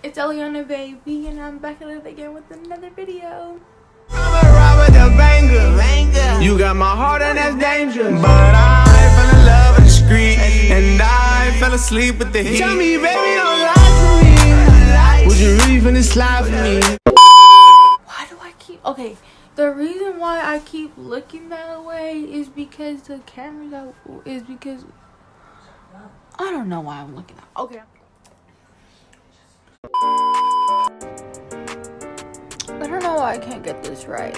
It's Elianabby, and I'm back at it again with another video. I'm a robber, the banger. You got my heart and that's dangerous. But I fell in love with the street, and I fell asleep with the heat. Tell me, baby, don't lie to me. Would you really finna slide for me? Why do I keep... Okay, the reason why I keep looking that way is because the camera's out... Is because... I don't know why I'm looking at... Okay. I don't know why I can't get this right.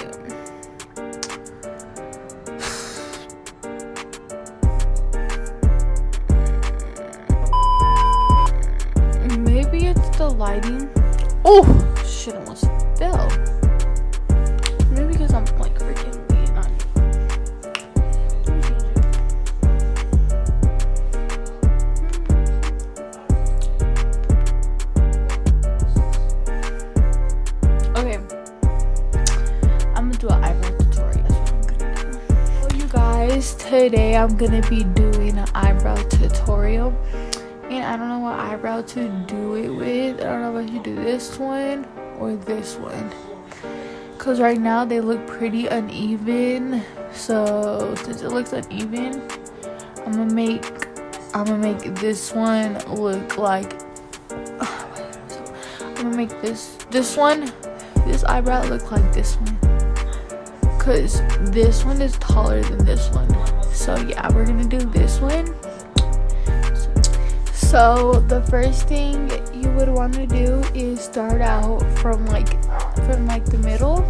Maybe it's the lighting. Oh shit, I almost fell. Maybe because I'm like freaking leaning on it. Okay, I'm gonna do an eyebrow tutorial. That's what I'm gonna do. So you guys, today I'm gonna be doing an eyebrow tutorial. And I don't know what eyebrow to do it with. I don't know if I should do this one or this one. Because right now they look pretty uneven. So since it looks uneven, I'm gonna make this one look like... I'm gonna make this eyebrow look like this one. Because this one is taller than this one. So yeah, we're gonna do this one. So the first thing you would want to do is start out from like the middle.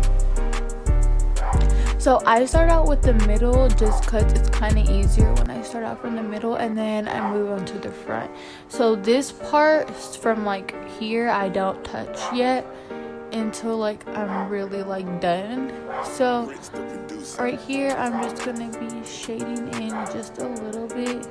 So I start out with the middle just because it's kind of easier when I start out from the middle, and then I move on to the front. So this part from like here I don't touch yet until like I'm really like done. So right here I'm just gonna be shading in just a little bit.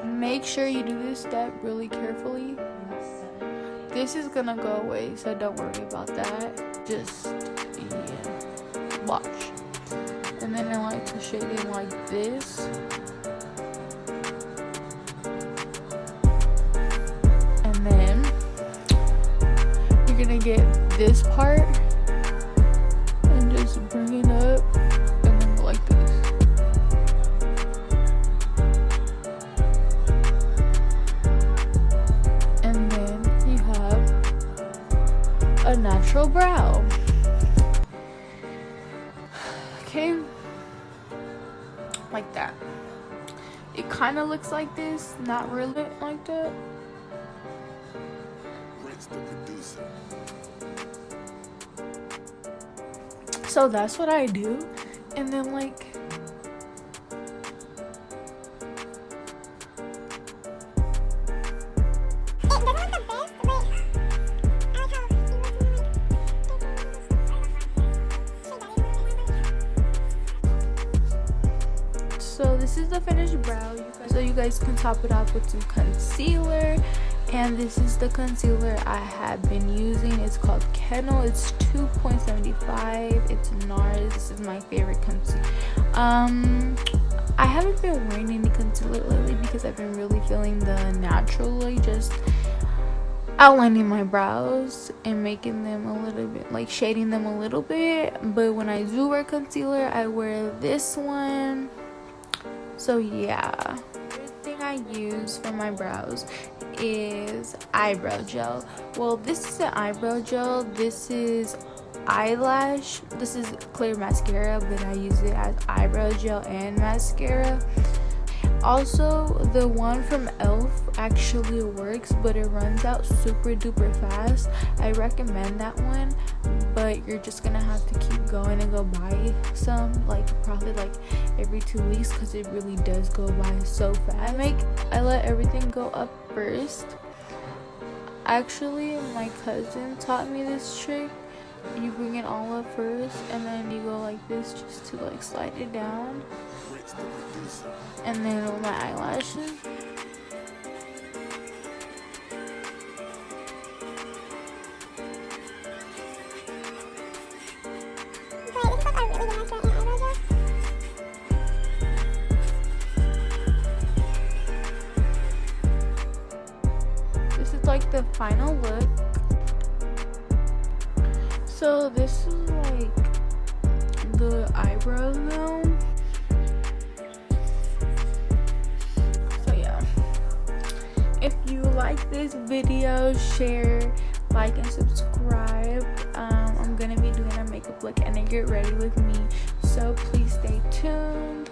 Make sure you do this step really carefully. This is gonna go away, so don't worry about that. Just, yeah, watch. And then I like to shade in like this. And then you're gonna get this part and just bring it up and then go like this. A natural brow. Okay, like that. It kind of looks like this, not really like that. So that's what I do, and then like so this is the finished brow, so you guys can top it off with some concealer. And this is the concealer I have been using. It's called Kennel. It's 2.75. It's NARS. This is my favorite concealer. I haven't been wearing any concealer lately because I've been really feeling the natural look, just outlining my brows and making them a little bit, like shading them a little bit. But when I do wear concealer, I wear this one. So yeah, the thing I use for my brows is eyebrow gel. Well, this is an eyebrow gel. This is eyelash. This is clear mascara, but I use it as eyebrow gel and mascara. Also, the one from Elf actually works, but it runs out super duper fast. I recommend that one, but you're just gonna have to keep going and go buy some, like probably like every 2 weeks, because it really does go by so fast. I let everything go up first. Actually, my cousin taught me this trick. You bring it all up first, and then you go like this just to like slide it down. And then with my eyelashes, this is like the final look. So this is like the eyebrows now. So yeah, if you like this video, share, like, and subscribe. I'm gonna be doing a makeup look and a get ready with me, so please stay tuned.